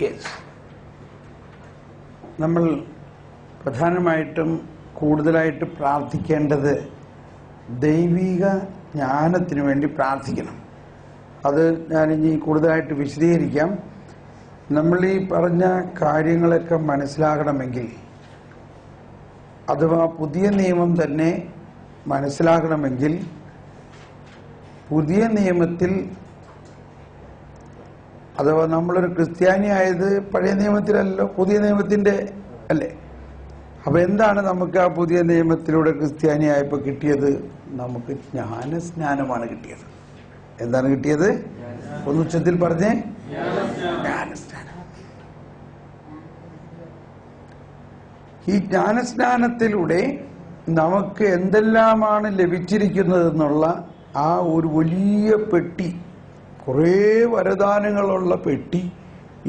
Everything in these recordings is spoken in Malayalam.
യെസ്, നമ്മൾ പ്രധാനമായിട്ടും കൂടുതലായിട്ട് പ്രാർത്ഥിക്കേണ്ടത് ദൈവിക ജ്ഞാനത്തിന് വേണ്ടി പ്രാർത്ഥിക്കണം. അത് ഞാനിനി കൂടുതലായിട്ട് വിശദീകരിക്കാം. നമ്മൾ ഈ പറഞ്ഞ കാര്യങ്ങളൊക്കെ മനസ്സിലാകണമെങ്കിൽ, അഥവാ പുതിയ നിയമം തന്നെ മനസ്സിലാകണമെങ്കിൽ, പുതിയ നിയമത്തിൽ, അഥവാ നമ്മളൊരു ക്രിസ്ത്യാനി ആയത് പഴയ നിയമത്തിലല്ലോ, പുതിയ നിയമത്തിന്റെ അല്ലേ? അപ്പൊ എന്താണ് നമുക്ക് ആ പുതിയ നിയമത്തിലൂടെ ക്രിസ്ത്യാനി ആയപ്പോൾ കിട്ടിയത്? നമുക്ക് ജ്ഞാനസ്നാനമാണ് കിട്ടിയത്. എന്താണ് കിട്ടിയത്? ഒന്ന് ഉച്ചത്തിൽ പറഞ്ഞേ, ജ്ഞാനസ്നാനം. ഈ ജ്ഞാനസ്നാനത്തിലൂടെ നമുക്ക് എന്തെല്ലാമാണ് ലഭിച്ചിരിക്കുന്നതെന്നുള്ള ആ ഒരു വലിയ പെട്ടി, കുറേ വരദാനങ്ങളുള്ള പെട്ടി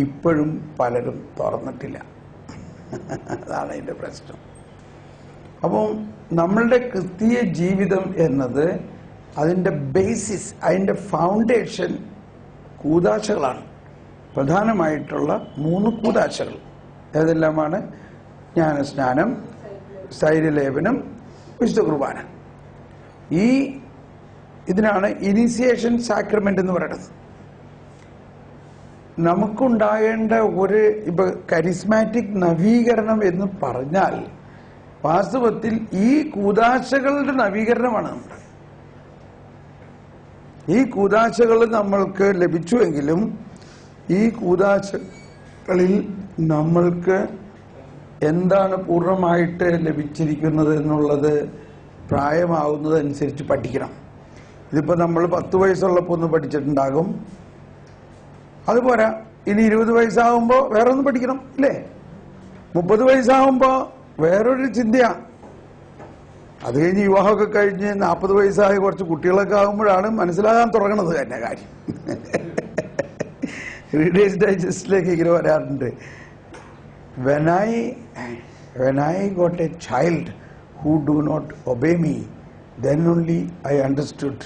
ഇപ്പോഴും പലരും തുറന്നിട്ടില്ല. അതാണ് അതിൻ്റെ പ്രശ്നം. അപ്പം നമ്മളുടെ ക്രിസ്തീയ ജീവിതം എന്നത് അതിൻ്റെ ബേസിസ്, അതിൻ്റെ ഫൗണ്ടേഷൻ കൂദാശകളാണ്. പ്രധാനമായിട്ടുള്ള 3 കൂദാശകൾ ഏതെല്ലാമാണ്? ജ്ഞാനസ്നാനം, സ്ഥൈര്യലേപനം, വിശുദ്ധ കുർബാന. ഇതിനാണ് ഇനീസിയേഷൻ സാക്രമെന്റ് എന്ന് പറയുന്നത്. നമുക്കുണ്ടാകേണ്ട ഇപ്പൊ കരിസ്മാറ്റിക് നവീകരണം എന്ന് പറഞ്ഞാൽ വാസ്തവത്തിൽ ഈ കൂദാശകളുടെ നവീകരണമാണ് നമ്മുടെ. ഈ കൂദാശകൾ നമ്മൾക്ക് ലഭിച്ചുവെങ്കിലും ഈ കൂദാശകളിൽ നമ്മൾക്ക് എന്താണ് പൂർണ്ണമായിട്ട് ലഭിച്ചിരിക്കുന്നത് എന്നുള്ളത് പ്രായമാവുന്നതനുസരിച്ച് പഠിക്കണം. ഇതിപ്പോ നമ്മൾ 10 വയസ്സുള്ളപ്പോൾ ഒന്ന് പഠിച്ചിട്ടുണ്ടാകും, അതുപോരാ. ഇനി 20 വയസ്സാകുമ്പോൾ വേറെ ഒന്ന് പഠിക്കണം, ഇല്ലേ? 30 വയസ്സാകുമ്പോൾ വേറൊരു ചിന്തയാ. അത് കഴിഞ്ഞ് വിവാഹമൊക്കെ കഴിഞ്ഞ് 40 വയസ്സായ കുറച്ച് കുട്ടികളൊക്കെ ആകുമ്പോഴാണ് മനസ്സിലാകാൻ തുടങ്ങുന്നത് തന്നെ കാര്യം. റീഡേഴ്സ് ഡൈജസ്റ്റിലേക്ക് ഇങ്ങനെ വരാറുണ്ട്, when I got a child who do not obey me, then only I understood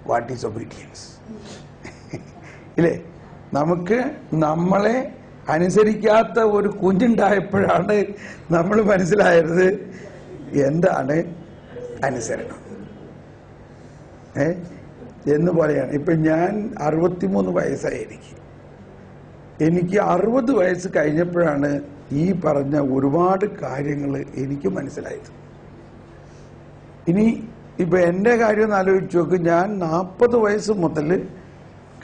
what is obedience. ഇല്ലേ? നമുക്ക് നമ്മളെ അനുസരിക്കാത്ത ഒരു കുഞ്ഞുണ്ടായപ്പോഴാണ് നമ്മൾ മനസ്സിലായത് എന്താണ് അനുസരണം എന്ന് പറയാണ്. ഇപ്പൊ ഞാൻ 63 വയസ്സായി. എനിക്ക് 60 വയസ്സ് കഴിഞ്ഞപ്പോഴാണ് ഈ പറഞ്ഞ ഒരുപാട് കാര്യങ്ങൾ എനിക്ക് മനസ്സിലായത്. ഇനി ഇപ്പൊ എന്റെ കാര്യം ഒന്ന് ആലോചിച്ച് നോക്ക്. ഞാൻ 40 വയസ്സ് മുതൽ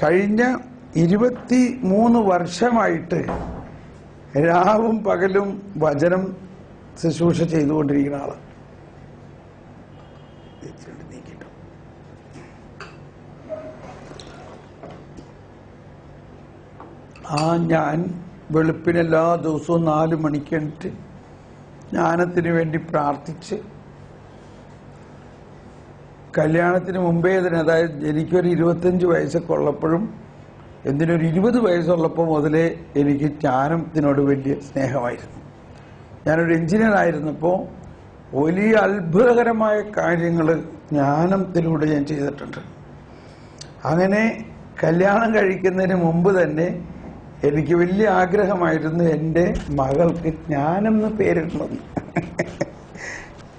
കഴിഞ്ഞ 23 വർഷമായിട്ട് രാവും പകലും വചനം ശുശ്രൂഷ ചെയ്തുകൊണ്ടിരിക്കുന്ന ആളാണ്. ഞാൻ വെളുപ്പിന് എല്ലാ ദിവസവും 4 മണിക്ക് എണീറ്റ് ജ്ഞാനത്തിന് വേണ്ടി പ്രാർത്ഥിച്ച്, കല്യാണത്തിന് മുമ്പേ തന്നെ, അതായത് എനിക്കൊരു 25 വയസ്സൊക്കെ ഉള്ളപ്പോഴും എന്തിനൊരു 20 വയസ്സുള്ളപ്പോൾ മുതലേ എനിക്ക് ജ്ഞാനത്തിനോട് വലിയ സ്നേഹമായിരുന്നു. ഞാനൊരു എഞ്ചിനീയർ ആയിരുന്നപ്പോൾ വലിയ അത്ഭുതകരമായ കാര്യങ്ങൾ ജ്ഞാനത്തിലൂടെ ഞാൻ ചെയ്തിട്ടുണ്ട്. അങ്ങനെ കല്യാണം കഴിക്കുന്നതിന് മുമ്പ് തന്നെ എനിക്ക് വലിയ ആഗ്രഹമായിരുന്നു എൻ്റെ മകൾക്ക് ജ്ഞാനം എന്ന് പേരിടണം.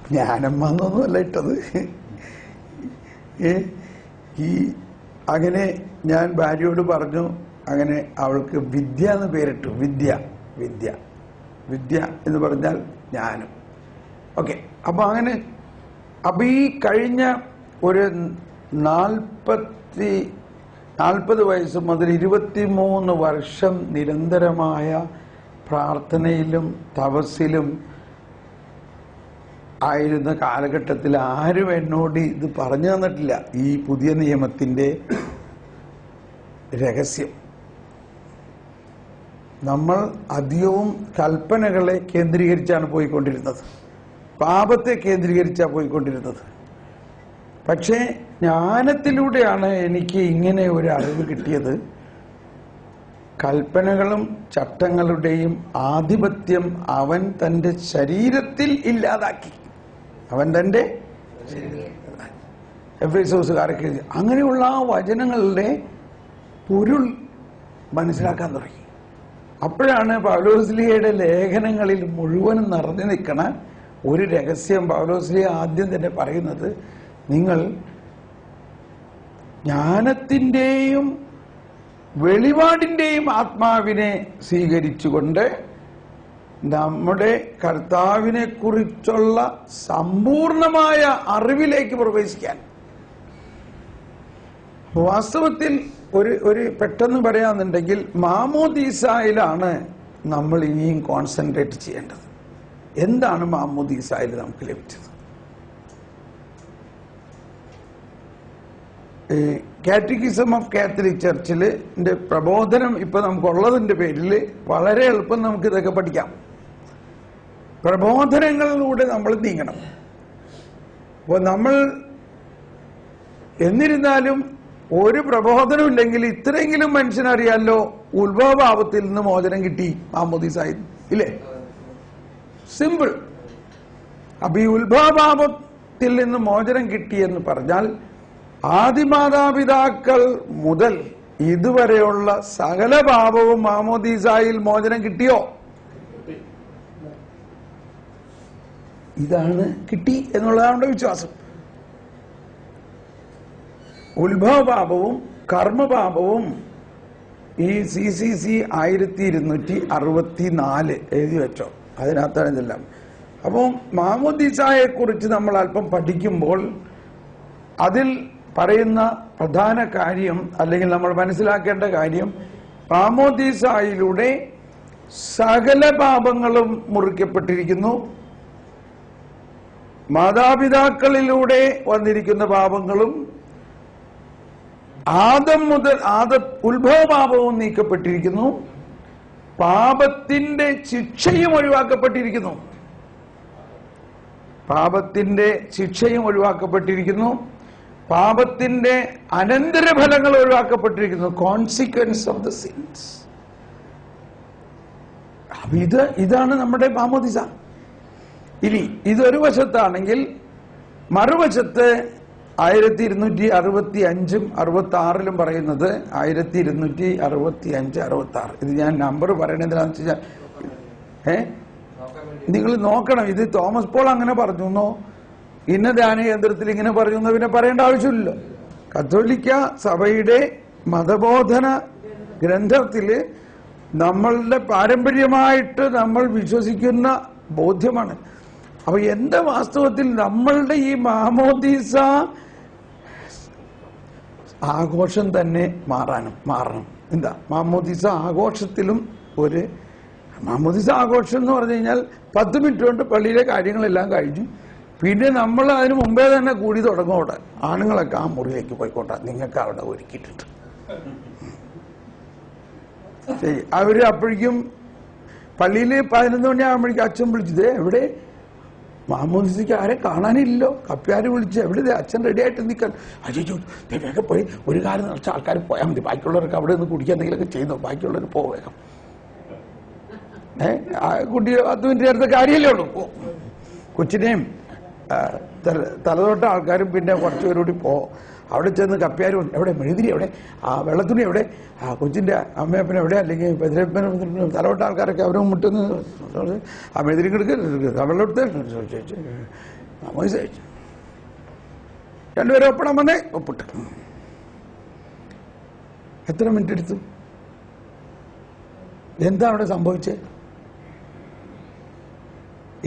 ജ്ഞാനം വന്നൊന്നുമല്ല ഇട്ടത്. അങ്ങനെ ഞാൻ ഭാര്യയോട് പറഞ്ഞു, അങ്ങനെ അവൾക്ക് വിദ്യ എന്ന് പേരിട്ടു. വിദ്യ വിദ്യ വിദ്യ എന്ന് പറഞ്ഞാൽ ജ്ഞാനം. ഓക്കെ. അപ്പൊ അങ്ങനെ ഈ കഴിഞ്ഞ ഒരു 40 വയസ്സ് മുതൽ 23 വർഷം നിരന്തരമായ പ്രാർത്ഥനയിലും തപസ്സിലും ആയിരുന്ന കാലഘട്ടത്തിൽ ആരും എന്നോട് ഇത് പറഞ്ഞു തന്നിട്ടില്ല, ഈ പുതിയ നിയമത്തിന്റെ രഹസ്യം. നമ്മൾ അധികവും കൽപ്പനകളെ കേന്ദ്രീകരിച്ചാണ് പോയിക്കൊണ്ടിരുന്നത്, പാപത്തെ കേന്ദ്രീകരിച്ചാണ് പോയിക്കൊണ്ടിരുന്നത്. പക്ഷേ ജ്ഞാനത്തിലൂടെയാണ് എനിക്ക് ഇങ്ങനെ ഒരു അറിവ് കിട്ടിയത്. കൽപ്പനകളും ചട്ടങ്ങളുടെയും ആധിപത്യം അവൻ തന്റെ ശരീരത്തിൽ ഇല്ലാതാക്കി. അവൻ തന്റെ എഫേസോസുകാരൊക്കെ അങ്ങനെയുള്ള ആ വചനങ്ങളുടെ പൊരുൾ മനസ്സിലാക്കാൻ തുടങ്ങി. അപ്പോഴാണ് പൗലോസ്ലീഹയുടെ ലേഖനങ്ങളിൽ മുഴുവനും നിറഞ്ഞു നിൽക്കണ ഒരു രഹസ്യം പൗലോസ്ലീഹ ആദ്യം തന്നെ പറയുന്നത്, നിങ്ങൾ ജ്ഞാനത്തിന്റെയും വെളിപാടിന്റെയും ആത്മാവിനെ സ്വീകരിച്ചുകൊണ്ട് നമ്മുടെ കർത്താവിനെ കുറിച്ചുള്ള സമ്പൂർണമായ അറിവിലേക്ക് പ്രവേശിക്കാൻ. വാസ്തവത്തിൽ ഒരു പെട്ടെന്ന് പറയാന്നുണ്ടെങ്കിൽ മാമോദീസായിലാണ് നമ്മൾ ഇനിയും കോൺസെൻട്രേറ്റ് ചെയ്യേണ്ടത്. എന്താണ് മാമോദീസായിൽ നമുക്ക് ലഭിച്ചത്? കാറ്റക്കിസം ഓഫ് കാത്തലിക് ചർച്ചിൽ പ്രബോധനം ഇപ്പൊ നമുക്കുള്ളതിന്റെ പേരിൽ വളരെ എളുപ്പം നമുക്ക് ഇതൊക്കെ പഠിക്കാം. പ്രബോധനങ്ങളിലൂടെ നമ്മൾ നീങ്ങണം. അപ്പോൾ നമ്മൾ എന്നിരുന്നാലും ഒരു പ്രബോധനം ഇല്ലെങ്കിൽ ഇത്രയെങ്കിലും മനുഷ്യനറിയാലോ ഉത്ഭവഭാവത്തിൽ നിന്ന് മോചനം കിട്ടി മാമോദീസായി, ഇല്ലേ? സിമ്പിൾ. അപ്പൊ ഈ ഉത്ഭവഭാവത്തിൽ നിന്ന് മോചനം കിട്ടി എന്ന് പറഞ്ഞാൽ ആദിമാതാപിതാക്കൾ മുതൽ ഇതുവരെയുള്ള സകല പാപവും മാമോദീസായിൽ മോചനം കിട്ടിയോ? ഇതാണ് കിട്ടി എന്നുള്ളതാണ് വിശ്വാസം. ഉത്ഭവപാപവും കർമ്മപാപവും ഈ CCC 1264 എഴുതി വെച്ചോ, അതിനകത്താണ് ഇതെല്ലാം. അപ്പോൾ മാമോദീസായെ കുറിച്ച് നമ്മൾ അല്പം പഠിക്കുമ്പോൾ അതിൽ പറയുന്ന പ്രധാന കാര്യം, അല്ലെങ്കിൽ നമ്മൾ മനസ്സിലാക്കേണ്ട കാര്യം, മാമോദീസായിലൂടെ സകല പാപങ്ങളും മുറിക്കപ്പെട്ടിരിക്കുന്നു. മാതാപിതാക്കളിലൂടെ വന്നിരിക്കുന്ന പാപങ്ങളും ആദം മുതൽ ഉത്ഭവപാപവും നീക്കപ്പെട്ടിരിക്കുന്നു. പാപത്തിന്റെ ശിക്ഷയും ഒഴിവാക്കപ്പെട്ടിരിക്കുന്നു. പാപത്തിന്റെ ശിക്ഷയും ഒഴിവാക്കപ്പെട്ടിരിക്കുന്നു. പാപത്തിന്റെ അനന്തരഫലങ്ങൾ ഒഴിവാക്കപ്പെട്ടിരിക്കുന്നു. Consequence of the sins. ഇതാണ് നമ്മുടെ മാമോദീസ. ഇനി ഇതൊരു വശത്താണെങ്കിൽ, മറുവശത്ത് 1265 66 പറയുന്നത് 1265 66. ഇത് ഞാൻ നമ്പർ പറയണതിനാന്ന് വെച്ചാൽ നിങ്ങൾ നോക്കണം. ഇത് തോമസ് പോൾ അങ്ങനെ പറഞ്ഞുവെന്നോ ഇന്ന ധ്യാന കേന്ദ്രത്തിൽ ഇങ്ങനെ പറഞ്ഞുവെന്നോ പിന്നെ പറയേണ്ട ആവശ്യമില്ലല്ലോ. കത്തോലിക്ക സഭയുടെ മതബോധന ഗ്രന്ഥത്തില് നമ്മളുടെ പാരമ്പര്യമായിട്ട് നമ്മൾ വിശ്വസിക്കുന്ന ബോധ്യമാണ്. അപ്പൊ എന്റെ വാസ്തവത്തിൽ നമ്മളുടെ ഈ മാമോദീസ ആഘോഷം തന്നെ മാറണം. എന്താ മാമോദീസ ആഘോഷത്തിലും ഒരു മാമോദീസ ആഘോഷം എന്ന് പറഞ്ഞു കഴിഞ്ഞാൽ 10 മിനിറ്റ് കൊണ്ട് പള്ളിയിലെ കാര്യങ്ങളെല്ലാം കഴിഞ്ഞു. പിന്നെ നമ്മൾ അതിന് മുമ്പേ തന്നെ കൂടി തുടങ്ങോട്ടെ. ആണുങ്ങളൊക്കെ ആ മുറിയിലേക്ക് പോയിക്കോട്ടെ, നിങ്ങൾക്ക് അവിടെ ഒരുക്കിയിട്ടുണ്ട്. ശരി, അവര് അപ്പോഴേക്കും പള്ളിയിൽ 11 മണിയാകുമ്പോഴേക്കും അച്ഛൻ വിളിച്ചത്, എവിടെ മാമോദീസയ്ക്ക് ആരെ കാണാനില്ലല്ലോ, കപ്പ്യാര് വിളിച്ച് എവിടെ അച്ഛൻ റെഡി ആയിട്ട് നിൽക്കാൻ. അയ്യോ വേഗം പോയി ഒരു കാര്യം നിറച്ച ആൾക്കാർ പോയാൽ മതി, ബാക്കിയുള്ളവർക്ക് അവിടെ നിന്ന് കുടിക്കാൻ എന്തെങ്കിലുമൊക്കെ ചെയ്യുന്നു, ബാക്കിയുള്ളവർ വേഗം. കുട്ടി 10 മിനിറ്റ് നേരത്തെ കാര്യമല്ലേ ഉള്ളൂ. കൊച്ചിനെയും തലതൊട്ട ആൾക്കാരും പിന്നെ കുറച്ചുപേരോടി അവിടെ ചെന്ന് കപ്പ്യാർ എവിടെ, മെഴുതിരി എവിടെ, ആ വെള്ളത്തുണി എവിടെ, ആ കൊച്ചിന്റെ അമ്മയപ്പന എവിടെ, അല്ലെങ്കിൽ തലവട്ട ആൾക്കാരൊക്കെ അവരും മുട്ടുന്ന ആ മെഴുതിരി കിടക്ക് വെള്ളമെടുത്ത് രണ്ടുപേരും ഒപ്പിടാൻ വന്നേ, ഒപ്പിട്ട്. എത്ര മിനിറ്റ് എടുത്തു? എന്താ അവിടെ സംഭവിച്ചത്?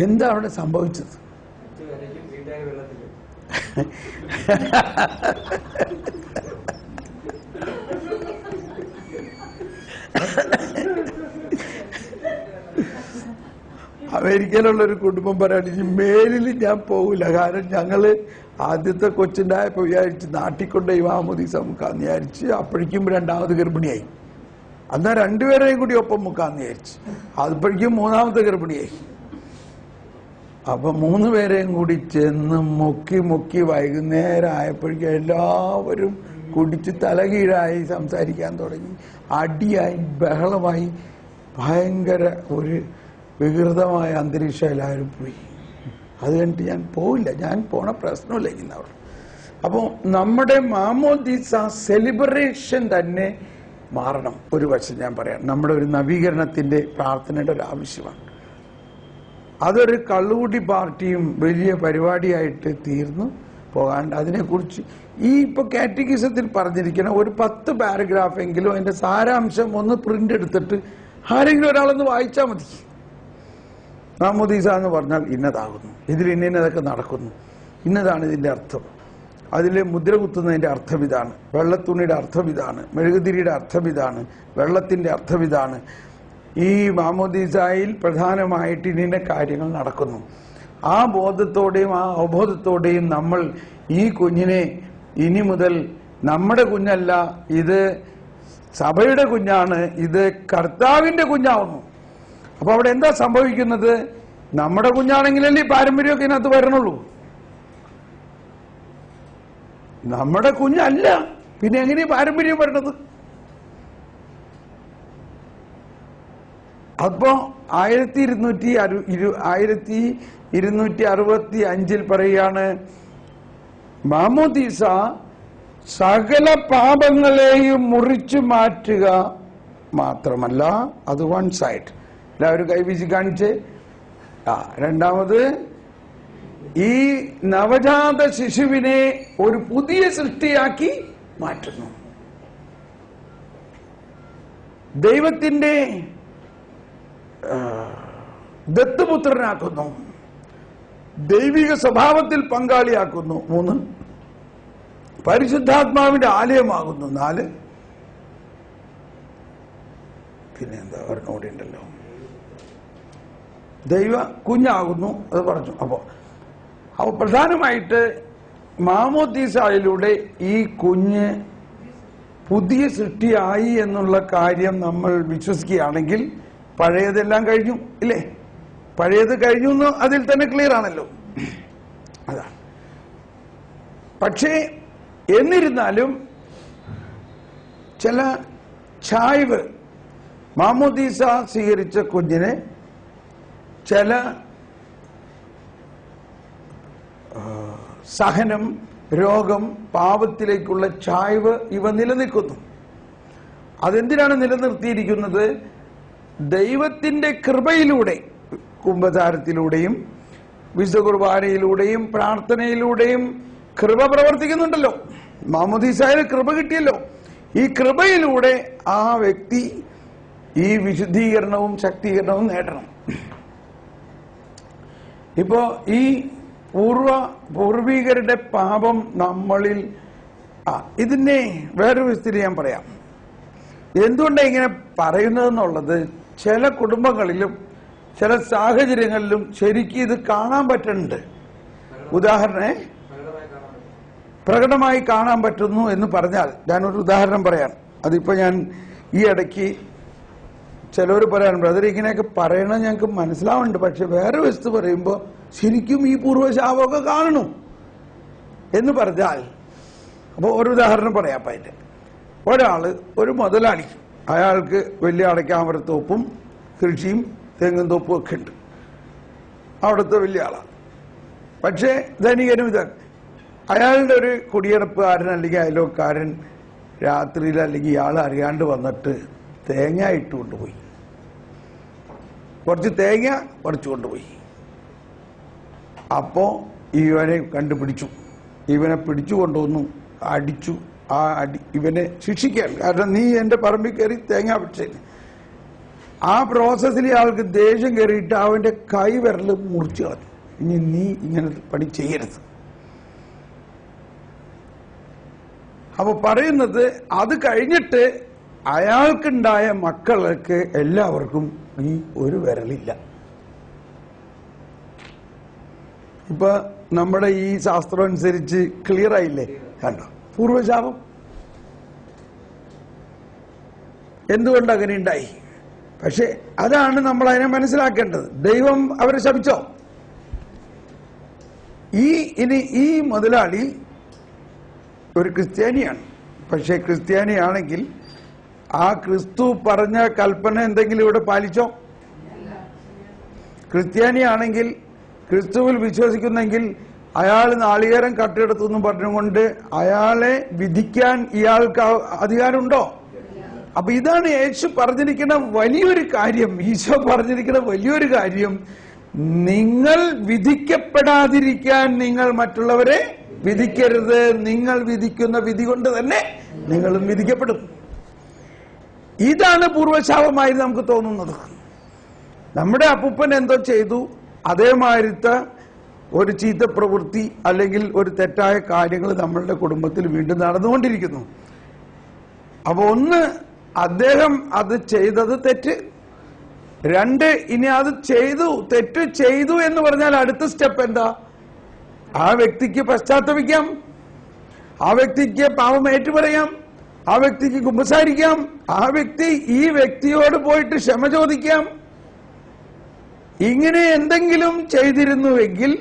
എന്താ അവിടെ സംഭവിച്ചത്? അമേരിക്കയിലുള്ളൊരു കുടുംബം പറയാണെങ്കിൽ മേലിൽ ഞാൻ പോകില്ല, കാരണം ഞങ്ങള് ആദ്യത്തെ കൊച്ചുണ്ടായപ്പോ വിചാരിച്ച് നാട്ടിക്കൊണ്ടേ മാമോദീസ മുക്കാന്ന് വിചാരിച്ച്, അപ്പോഴേക്കും 2ാമത് ഗർഭിണിയായി. അന്നാ 2 പേരെയും കൂടി ഒപ്പം മുക്കാന്ന് വിചാരിച്ച്, അപ്പോഴേക്കും 3ാമത്തെ ഗർഭിണിയായി. അപ്പൊ 3 പേരെയും കൂടി ചെന്ന് മുക്കി വൈകുന്നേരം ആയപ്പോഴേക്കും എല്ലാവരും കുടിച്ച് തലകീഴായി സംസാരിക്കാൻ തുടങ്ങി. അടിയായി, ബഹളമായി, ഭയങ്കര ഒരു വികൃതമായ അന്തരീക്ഷം എല്ലാവരും പോയി. അത് കഴിഞ്ഞിട്ട് ഞാൻ പോവില്ല, ഞാൻ പോണ പ്രശ്നമില്ല ഇന്നവിടെ. അപ്പോൾ നമ്മുടെ മാമോദീസ സെലിബ്രേഷൻ തന്നെ മാറണം. ഒരു വശം ഞാൻ പറയാം, നമ്മുടെ ഒരു നവീകരണത്തിന്റെ പ്രാർത്ഥനയുടെ ഒരു ആവശ്യമാണ്. അതൊരു കള്ളുകൂടി പാർട്ടിയും വലിയ പരിപാടിയായിട്ട് തീർന്നു പോകാണ്ട് അതിനെക്കുറിച്ച് ഇപ്പൊ കാറ്റഗിസത്തിൽ പറഞ്ഞിരിക്കുന്ന ഒരു 10 പാരഗ്രാഫ് എങ്കിലും അതിന്റെ സാരാംശം ഒന്ന് പ്രിന്റ് എടുത്തിട്ട് ആരെങ്കിലും ഒരാളൊന്ന് വായിച്ചാൽ മതി. മാമോദീസ എന്ന് പറഞ്ഞാൽ ഇന്നതാകുന്നു, ഇതിൽ ഇന്നതൊക്കെ നടക്കുന്നു, ഇന്നതാണ് ഇതിന്റെ അർത്ഥം, അതിൽ മുദ്ര കുത്തുന്നതിന്റെ അർത്ഥം ഇതാണ്, വെള്ളത്തുണിയുടെ അർത്ഥം ഇതാണ്, മെഴുകുതിരിയുടെ അർത്ഥം ഇതാണ്, വെള്ളത്തിന്റെ അർത്ഥം ഇതാണ്. ഈ മാമോദീസായിൽ പ്രധാനമായിട്ട് ഇന്ന കാര്യങ്ങൾ നടക്കുന്നു. ആ ബോധത്തോടെയും ആ അവബോധത്തോടെയും നമ്മൾ ഈ കുഞ്ഞിനെ ഇനി മുതൽ നമ്മുടെ കുഞ്ഞല്ല, ഇത് സഭയുടെ കുഞ്ഞാണ്, ഇത് കർത്താവിന്റെ കുഞ്ഞാവുന്നു. അപ്പൊ അവിടെ എന്താ സംഭവിക്കുന്നത്? നമ്മുടെ കുഞ്ഞാണെങ്കിലല്ലേ ഈ പാരമ്പര്യമൊക്കെ ഇതിനകത്ത് വരണുള്ളൂ. നമ്മുടെ കുഞ്ഞല്ല, പിന്നെ എങ്ങനെ പാരമ്പര്യം വരണത്? അപ്പോ 1265 പറയാണ്, മാമോദീസ സകല പാപങ്ങളെയും മുറിച്ചു മാറ്റുക മാത്രമല്ല, അത് വൺ സൈഡ്. എല്ലാവരും കൈവീശി കാണിച്ച്. രണ്ടാമത്, ഈ നവജാത ശിശുവിനെ ഒരു പുതിയ സൃഷ്ടിയാക്കി മാറ്റുന്നു, ദൈവത്തിന്റെ ദത്തുപുത്രനാക്കുന്നു, ദൈവിക സ്വഭാവത്തിൽ പങ്കാളിയാക്കുന്നു. 3, പരിശുദ്ധാത്മാവിന്റെ ആലയമാകുന്നു. 4, പിന്നെ എന്താ ഒരെണ്ണോടെ ഉണ്ടല്ലോ, ദൈവ കുഞ്ഞാകുന്നു. അത് പറഞ്ഞു. അപ്പോ പ്രധാനമായിട്ട് മാമോദീസായിലൂടെ ഈ കുഞ്ഞ് പുതിയ സൃഷ്ടിയായി എന്നുള്ള കാര്യം നമ്മൾ വിശ്വസിക്കുകയാണെങ്കിൽ പഴയതെല്ലാം കഴിഞ്ഞു, ഇല്ലേ? പഴയത് കഴിഞ്ഞു എന്ന് അതിൽ തന്നെ ക്ലിയർ ആണല്ലോ. അതാണ്. പക്ഷേ എന്നിരുന്നാലും ചില ചായ്വ്, മാമോദീസ സ്വീകരിച്ച കുഞ്ഞിനെ ചില സഹനം, രോഗം, പാപത്തിലേക്കുള്ള ചായ്വ് ഇവ നിലനിൽക്കുന്നു. അതെന്തിനാണ് നിലനിർത്തിയിരിക്കുന്നത്? ദൈവത്തിന്റെ കൃപയിലൂടെ, കുംഭസാരത്തിലൂടെയും വിശുദ്ധ കുർബാനയിലൂടെയും പ്രാർത്ഥനയിലൂടെയും കൃപ പ്രവർത്തിക്കുന്നുണ്ടല്ലോ. മാമോദീസായിൽ കൃപ കിട്ടിയല്ലോ. ഈ കൃപയിലൂടെ ആ വ്യക്തി ഈ വിശുദ്ധീകരണവും ശക്തീകരണവും നേടണം. ഇപ്പോ ഈ പൂർവികരുടെ പാപം നമ്മളിൽ, ഇതിനെ വേറൊരു വിസ്തൃതി ഞാൻ പറയാം. എന്തുകൊണ്ടാണ് ഇങ്ങനെ പറയുന്നതെന്നുള്ളത് ചില കുടുംബങ്ങളിലും ചില സാഹചര്യങ്ങളിലും ശരിക്കും ഇത് കാണാൻ പറ്റുന്നുണ്ട്. ഉദാഹരണം, പ്രകടമായി കാണാൻ പറ്റുന്നു എന്ന് പറഞ്ഞാൽ ഞാനൊരു ഉദാഹരണം പറയാം. അതിപ്പോ ഞാൻ ഈ ഇടയ്ക്ക് ചിലവർ പറയാൻ, ബ്രദർ ഇങ്ങനെയൊക്കെ പറയണത് ഞങ്ങൾക്ക് മനസ്സിലാവുന്നുണ്ട്, പക്ഷെ വേറെ വസ്തു പറയുമ്പോൾ ശരിക്കും ഈ പൂർവ്വശാപമൊക്കെ കാണണം എന്ന് പറഞ്ഞാൽ, അപ്പോൾ ഒരു ഉദാഹരണം പറയാം. അപ്പം അതിൻ്റെ ഒരാള്, ഒരു മുതലാളി, അയാൾക്ക് വലിയ അടയ്ക്കാമരത്തോപ്പും കൃഷിയും തെങ്ങും തോപ്പും ഒക്കെ ഉണ്ട്. അവിടുത്തെ വലിയ ആളാണ്. പക്ഷേ ധനികനും ഇതൊക്കെ. അയാളുടെ ഒരു കുടിയടപ്പുകാരൻ അല്ലെങ്കിൽ അയലോക്കാരൻ രാത്രിയിൽ അല്ലെങ്കിൽ ഇയാൾ അറിയാണ്ട് വന്നിട്ട് തേങ്ങ ഇട്ട് കൊണ്ടുപോയി. കുറച്ച് തേങ്ങ പറിച്ചു കൊണ്ടുപോയി. അപ്പോ ഇവനെ കണ്ടുപിടിച്ചു. ഇവനെ പിടിച്ചു കൊണ്ടുവന്നു, അടിച്ചു. ആ അടി ഇവനെ ശിക്ഷിക്കാൻ, കാരണം നീ എന്റെ പറമ്പിൽ കയറി തേങ്ങ പിടിച്ചേന്. ആ പ്രോസസ്സിൽ ആൾക്ക് ദേഷ്യം കയറിയിട്ട് അവന്റെ കൈ വിരൽ മുറിച്ചു കളഞ്ഞു. ഇനി നീ ഇങ്ങനെ പണി ചെയ്യരുത്. അപ്പൊ പറയുന്നത്, അത് കഴിഞ്ഞിട്ട് അയാൾക്കുണ്ടായ മക്കൾക്ക് എല്ലാവർക്കും ഈ ഒരു വിരലില്ല. ഇപ്പൊ നമ്മുടെ ഈ ശാസ്ത്രം അനുസരിച്ച് ക്ലിയർ ആയില്ലേ? കണ്ടോ പൂർവ്വശാപം? എന്തുകൊണ്ട് അങ്ങനെ ഉണ്ടായി? പക്ഷെ അതാണ് നമ്മൾ അതിനെ മനസ്സിലാക്കേണ്ടത്. ദൈവം അവരെ ശപിച്ചോ? ഇനി ഈ മുതലാളി ഒരു ക്രിസ്ത്യാനിയാണ്. പക്ഷെ ക്രിസ്ത്യാനിയാണെങ്കിൽ ആ ക്രിസ്തു പറഞ്ഞ കൽപ്പന എന്തെങ്കിലും ഇവിടെ പാലിച്ചോ? ക്രിസ്ത്യാനിയാണെങ്കിൽ, ക്രിസ്തുവിൽ വിശ്വസിക്കുന്നെങ്കിൽ അയാൾ നാളികേരം കട്ടെടുത്തു എന്ന് പറഞ്ഞുകൊണ്ട് അയാളെ വിധിക്കാൻ ഇയാൾക്ക് അധികാരമുണ്ടോ? അപ്പൊ ഇതാണ് യേശു പറഞ്ഞിരിക്കുന്ന വലിയൊരു കാര്യം. ഈശോ പറഞ്ഞിരിക്കുന്ന വലിയൊരു കാര്യം, നിങ്ങൾ വിധിക്കപ്പെടാതിരിക്കാൻ നിങ്ങൾ മറ്റുള്ളവരെ വിധിക്കരുത്. നിങ്ങൾ വിധിക്കുന്ന വിധി കൊണ്ട് തന്നെ നിങ്ങളും വിധിക്കപ്പെടും. ഇതാണ് പൂർവശാപമായി നമുക്ക് തോന്നുന്നത്. നമ്മുടെ അപ്പൂപ്പൻ എന്തോ ചെയ്തു, അതേമാതിരത്തെ ഒരു ചീത്ത പ്രവൃത്തി അല്ലെങ്കിൽ ഒരു തെറ്റായ കാര്യങ്ങൾ നമ്മളുടെ കുടുംബത്തിൽ വീണ്ടും നടന്നുകൊണ്ടിരിക്കുന്നു. അപ്പൊ ഒന്ന്, അദ്ദേഹം അത് ചെയ്തത് തെറ്റ്. രണ്ട്, ഇനി അത് തെറ്റ് ചെയ്തു എന്ന് പറഞ്ഞാൽ അടുത്ത സ്റ്റെപ്പ് എന്താ? ആ വ്യക്തിക്ക് പശ്ചാത്തപിക്കാം, ആ വ്യക്തിക്ക് പാപം ഏറ്റുപറയാം, ആ വ്യക്തിക്ക് കുമ്പസാരിക്കാം, ആ വ്യക്തി ഈ വ്യക്തിയോട് പോയിട്ട് ക്ഷമ ചോദിക്കാം. ഇങ്ങനെ എന്തെങ്കിലും ചെയ്തിരുന്നുവെങ്കിൽ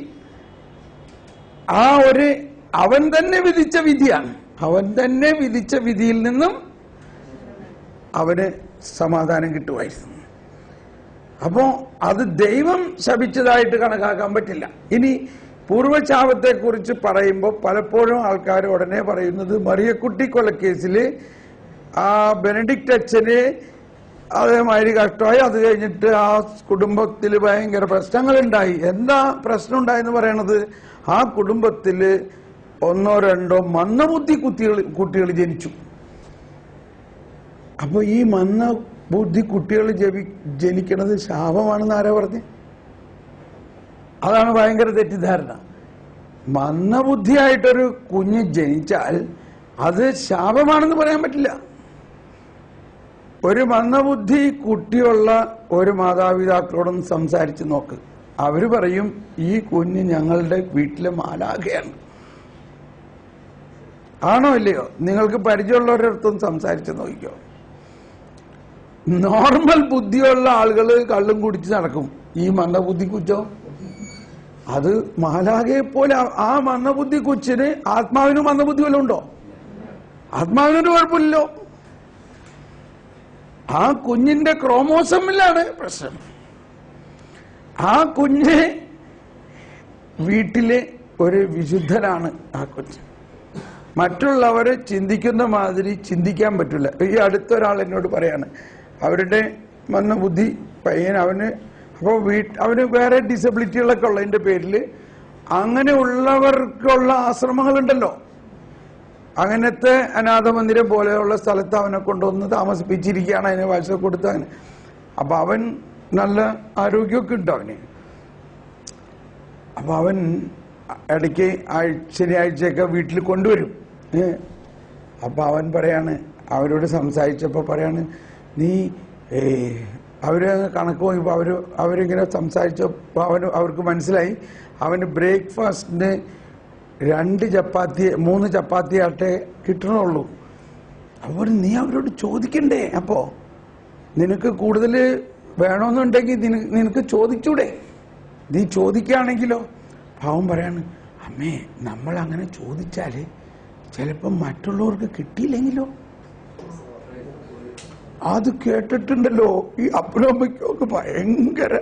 അവൻ തന്നെ വിധിച്ച വിധിയാണ്. അവൻ തന്നെ വിധിച്ച വിധിയിൽ നിന്നും അവന് സമാധാനം കിട്ടുമായിരുന്നു. അപ്പോ അത് ദൈവം ശപിച്ചതായിട്ട് കണക്കാക്കാൻ പറ്റില്ല. ഇനി പൂർവ്വശാപത്തെ കുറിച്ച് പറയുമ്പോൾ പലപ്പോഴും ആൾക്കാർ ഉടനെ പറയുന്നത് മറിയക്കുട്ടി കൊലക്കേസില് ആ ബെനഡിക്റ്റ് അച്ഛന് അതേമാതിരി കഷ്ടമായി, അത് കഴിഞ്ഞിട്ട് ആ കുടുംബത്തിൽ ഭയങ്കര പ്രശ്നങ്ങളുണ്ടായി. എന്താ പ്രശ്നം ഉണ്ടായെന്ന് പറയണത്? ആ കുടുംബത്തില് 1-2 മന്ദബുദ്ധി കുട്ടികൾ ജനിച്ചു. അപ്പൊ ഈ മന്ദബുദ്ധി കുട്ടികൾ ജനിക്കണത് ശാപമാണെന്ന് ആരാ പറഞ്ഞേ? അതാണ് ഭയങ്കര തെറ്റിദ്ധാരണ. മന്ദബുദ്ധിയായിട്ടൊരു കുഞ്ഞ് ജനിച്ചാൽ അത് ശാപമാണെന്ന് പറയാൻ പറ്റില്ല. ഒരു മന്ദബുദ്ധി കുട്ടിയുള്ള ഒരു മാതാപിതാക്കളോടൊന്ന് സംസാരിച്ച് നോക്ക്. അവര് പറയും, ഈ കുഞ്ഞ് ഞങ്ങളുടെ വീട്ടിലെ മാലാഖയാണ്. ആണോ ഇല്ലയോ? നിങ്ങൾക്ക് പരിചയമുള്ളവരടുത്തൊന്ന് സംസാരിച്ച് നോക്കിക്കോ. നോർമൽ ബുദ്ധിയുള്ള ആളുകൾ കള്ളും കുടിച്ച് നടക്കും. ഈ മന്ദബുദ്ധി കുച്ചോ, അത് മാലാഖയെ പോലെ. ആ മന്ദബുദ്ധി കൊച്ചിന് ആത്മാവിന് മന്ദബുദ്ധി വല്ലതും ഉണ്ടോ? ആത്മാവിനൊരു കുഴപ്പമില്ലല്ലോ. ആ കുഞ്ഞിന്റെ ക്രോമോസോമിലാണ് പ്രശ്നം. ആ കുഞ്ഞ് വീട്ടിലെ ഒരു വിശുദ്ധനാണ്. ആ കുഞ്ഞ് മറ്റുള്ളവരെ ചിന്തിക്കുന്ന മാതിരി ചിന്തിക്കാൻ പറ്റില്ല. ഈ അടുത്തൊരാൾ എന്നോട് പറയാണ്, അവരുടെ മന്ദബുദ്ധി പയ്യൻ, അവന് വേറെ ഡിസബിലിറ്റികളൊക്കെ ഉള്ളതിന്റെ പേരിൽ അങ്ങനെയുള്ളവർക്കുള്ള ആശ്രമങ്ങളുണ്ടല്ലോ, അങ്ങനത്തെ അനാഥ മന്ദിരം പോലെയുള്ള സ്ഥലത്ത് അവനെ കൊണ്ടുവന്ന് താമസിപ്പിച്ചിരിക്കുകയാണ്. അതിന് പൈസ കൊടുത്ത് അങ്ങനെ. അപ്പൊ അവൻ നല്ല ആരോഗ്യമൊക്കെ ഉണ്ട് അവന്. അപ്പൊ അവൻ ഇടയ്ക്ക് ശനിയാഴ്ചയൊക്കെ വീട്ടിൽ കൊണ്ടുവരും. അപ്പൊ അവൻ പറയാണ്, അവരോട് സംസാരിച്ചപ്പോ പറയാണ്, നീ അവര് കണക്ക് നോക്കിയപ്പോ അവരിങ്ങനെ സംസാരിച്ചപ്പോ അവർക്ക് മനസ്സിലായി അവന് ബ്രേക്ക്ഫാസ്റ്റിന് 2 ചപ്പാത്തി 3 ചപ്പാത്തി ആട്ടെ കിട്ടണുള്ളൂ. അപ്പോൾ നീ അവരോട് ചോദിക്കണ്ടേ? അപ്പോ നിനക്ക് കൂടുതൽ വേണമെന്നുണ്ടെങ്കിൽ നിനക്ക് ചോദിച്ചൂടെ? നീ ചോദിക്കുകയാണെങ്കിലോ? പാവം പറയാണ്, അമ്മേ, നമ്മൾ അങ്ങനെ ചോദിച്ചാല് ചിലപ്പോൾ മറ്റുള്ളവർക്ക് കിട്ടിയില്ലെങ്കിലോ? അത് കേട്ടിട്ടുണ്ടല്ലോ ഈ അപ്പനും അമ്മയ്ക്കും ഒക്കെ ഭയങ്കര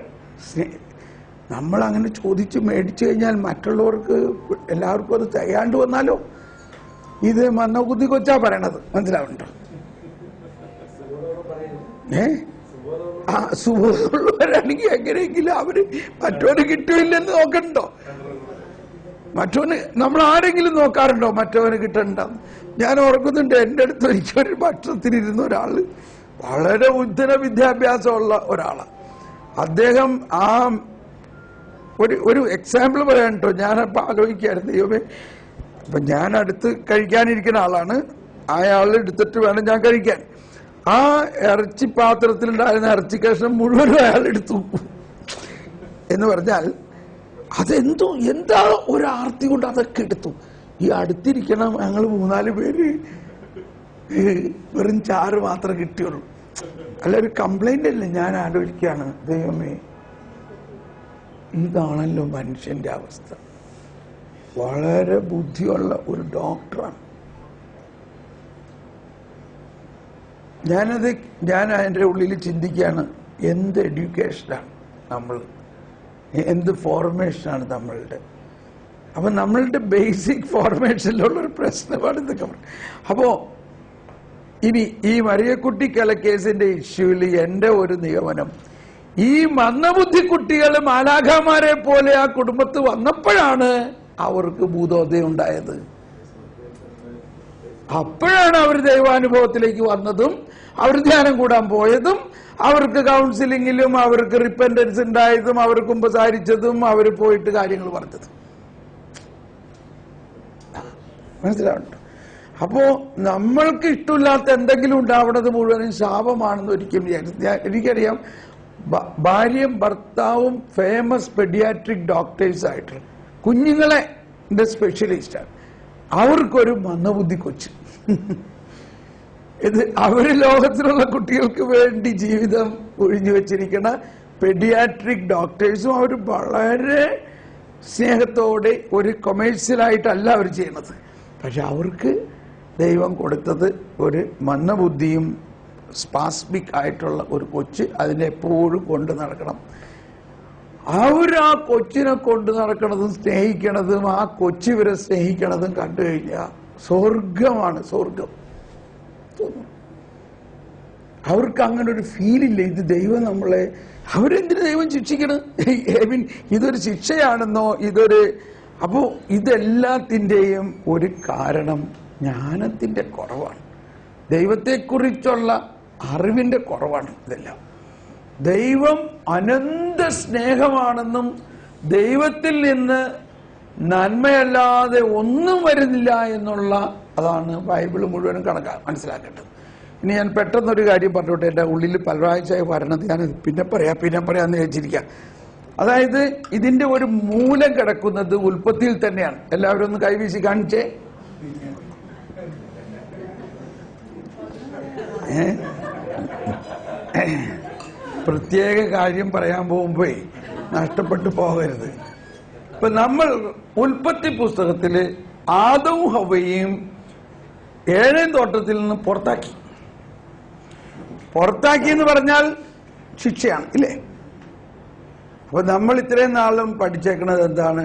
നമ്മൾ അങ്ങനെ ചോദിച്ച് മേടിച്ചു കഴിഞ്ഞാൽ മറ്റുള്ളവർക്ക് എല്ലാവർക്കും അത് തികയാണ്ട് വന്നാലോ? ഇത് മന്ദബുദ്ധി കൊച്ചാ പറയണത്, മനസ്സിലാവുന്നുണ്ടോ? സുബോധമുള്ളവരാണെങ്കിൽ എങ്ങനെയെങ്കിലും അവര് മറ്റവന് കിട്ടിയില്ലെന്ന് നോക്കണ്ടോ? മറ്റവന് നമ്മൾ ആരെങ്കിലും നോക്കാറുണ്ടോ മറ്റവന് കിട്ടണ്ട? ഞാൻ ഓർക്കുന്നുണ്ട്, എൻ്റെ അടുത്ത് ഒരിക്കലും ഭക്ഷണത്തിനിരുന്ന ഒരാള്, വളരെ ഉന്നത വിദ്യാഭ്യാസമുള്ള ഒരാളാണ് അദ്ദേഹം. ആ ഒരു എക്സാമ്പിൾ പറയാൻ കേട്ടോ, ഞാനപ്പോൾ ആലോചിക്കായിരുന്നു, ദൈവമേ, അപ്പൊ ഞാൻ അടുത്ത് കഴിക്കാനിരിക്കുന്ന ആളാണ്, അയാൾ എടുത്തിട്ട് വേണം ഞാൻ കഴിക്കാൻ. ആ ഇറച്ചി പാത്രത്തിലുണ്ടായിരുന്ന ഇറച്ചി കഷ്ണം മുഴുവനും അയാൾ എടുത്തു എന്ന് പറഞ്ഞാൽ എന്താ ഒരു ആർത്തി കൊണ്ട് അതൊക്കെ എടുത്തു. ഈ അടുത്തിരിക്കണം ഞങ്ങൾ 3-4 പേര് വെറും ചാറ് മാത്രം കിട്ടിയുള്ളൂ. അല്ല, ഒരു കംപ്ലൈന്റ് അല്ലേ? ഞാൻ ആലോചിക്കുകയാണ്, ദൈവമേ, ഇതാണല്ലോ മനുഷ്യന്റെ അവസ്ഥ. വളരെ ബുദ്ധിയുള്ള ഒരു ഡോക്ടറാണ്. ഞാൻ അതിൻ്റെ ഉള്ളിൽ ചിന്തിക്കുകയാണ്, എന്ത് എഡ്യൂക്കേഷനാണ് നമ്മൾ, എന്ത് ഫോർമേഷനാണ് നമ്മളുടെ. അപ്പൊ നമ്മളുടെ ബേസിക് ഫോർമേഷനിലുള്ളൊരു പ്രശ്നമാണ് ഇതൊക്കെ. അപ്പോ ഇനി ഈ മറിയക്കുട്ടിക്കല കേസിന്റെ ഇഷ്യൂവിൽ എന്റെ ഒരു നിഗമനം, ഈ മന്ദബുദ്ധി കുട്ടികൾ മാലാഖമാരെ പോലെ ആ കുടുംബത്ത് വന്നപ്പോഴാണ് അവർക്ക് ഭൂതോദയം ഉണ്ടായത്. അപ്പോഴാണ് അവർ ദൈവാനുഭവത്തിലേക്ക് വന്നതും അവർ ധ്യാനം കൂടാൻ പോയതും അവർക്ക് കൗൺസിലിംഗിലും അവർക്ക് റിപ്പന്റൻസ് ഉണ്ടായതും അവർ കുമ്പസാരിച്ചതും അവർ പോയിട്ട് കാര്യങ്ങൾ പറഞ്ഞതും. മനസ്സിലാവുന്നുണ്ട്? അപ്പോ നമ്മൾക്ക് ഇഷ്ടമില്ലാത്ത എന്തെങ്കിലും ഉണ്ടാവുന്നത് മുഴുവനും ശാപമാണെന്ന് ഒരിക്കലും എനിക്കറിയാം. ഭാര്യയും ഭർത്താവും ഫേമസ് പെഡിയാട്രിക് ഡോക്ടേഴ്സ് ആയിട്ട് കുഞ്ഞുങ്ങളെ സ്പെഷ്യലിസ്റ്റാണ്. അവർക്കൊരു മന്ദബുദ്ധി കൊച്ച്. ഇത് അവര് ലോകത്തിലുള്ള കുട്ടികൾക്ക് വേണ്ടി ജീവിതം ഒഴിഞ്ഞു വെച്ചിരിക്കുന്ന പെഡിയാട്രിക് ഡോക്ടേഴ്സും അവർ വളരെ സ്നേഹത്തോടെ ഒരു കൊമേഴ്സ്യലായിട്ടല്ല അവർ ചെയ്യുന്നത്. പക്ഷെ അവർക്ക് ദൈവം കൊടുത്തത് ഒരു മന്ദബുദ്ധിയും സ്പാസ്മിക് ആയിട്ടുള്ള ഒരു കൊച്ച്. അതിനെ എപ്പോഴും കൊണ്ട് നടക്കണം. അവർ ആ കൊച്ചിനെ കൊണ്ട് നടക്കണതും സ്നേഹിക്കണതും ആ കൊച്ചിവരെ സ്നേഹിക്കണതും കണ്ടു കഴിഞ്ഞാൽ സ്വർഗമാണ്, സ്വർഗം. അവർക്ക് അങ്ങനെ ഒരു ഫീലില്ല, ഇത് ദൈവം നമ്മളെ, അവരെന്തിനു ദൈവം ശിക്ഷിക്കണം, ഇതൊരു ശിക്ഷയാണെന്നോ ഇതൊരു. അപ്പോ ഇതെല്ലാത്തിൻ്റെയും ഒരു കാരണം ജ്ഞാനത്തിന്റെ കുറവാണ്, ദൈവത്തെക്കുറിച്ചുള്ള അറിവിന്റെ കുറവാണ്. ഇതെല്ലാം ദൈവം അനന്ത സ്നേഹമാണെന്നും ദൈവത്തിൽ നിന്ന് നന്മയല്ലാതെ ഒന്നും വരുന്നില്ല എന്നുള്ള അതാണ് ബൈബിൾ മുഴുവനും മനസ്സിലാക്കേണ്ടത്. ഇനി ഞാൻ പെട്ടെന്നൊരു കാര്യം പറഞ്ഞോട്ടെ, എൻ്റെ ഉള്ളിൽ പലവാഴ്ചയായി വരണത് ഞാൻ പിന്നെ പറയാമെന്ന് വിചാരിച്ചിരിക്കാം. അതായത് ഇതിന്റെ ഒരു മൂലം കിടക്കുന്നത് ഉൽപ്പത്തിയിൽ തന്നെയാണ്. എല്ലാവരും ഒന്ന് കൈവീശി കാണിച്ചേ. പ്രത്യേക കാര്യം പറയാൻ പോകുമ്പോ നഷ്ടപ്പെട്ടു പോകരുത്. ഇപ്പൊ നമ്മൾ ഉൽപ്പത്തി പുസ്തകത്തില് ആദവും ഹവ്വയും ഏഴേൻ തോട്ടത്തിൽ നിന്ന് പുറത്താക്കി എന്ന് പറഞ്ഞാൽ ശിക്ഷയാണ്, ഇല്ലേ? അപ്പൊ നമ്മൾ ഇത്രയും നാളും പഠിച്ചേക്കുന്നത് എന്താണ്?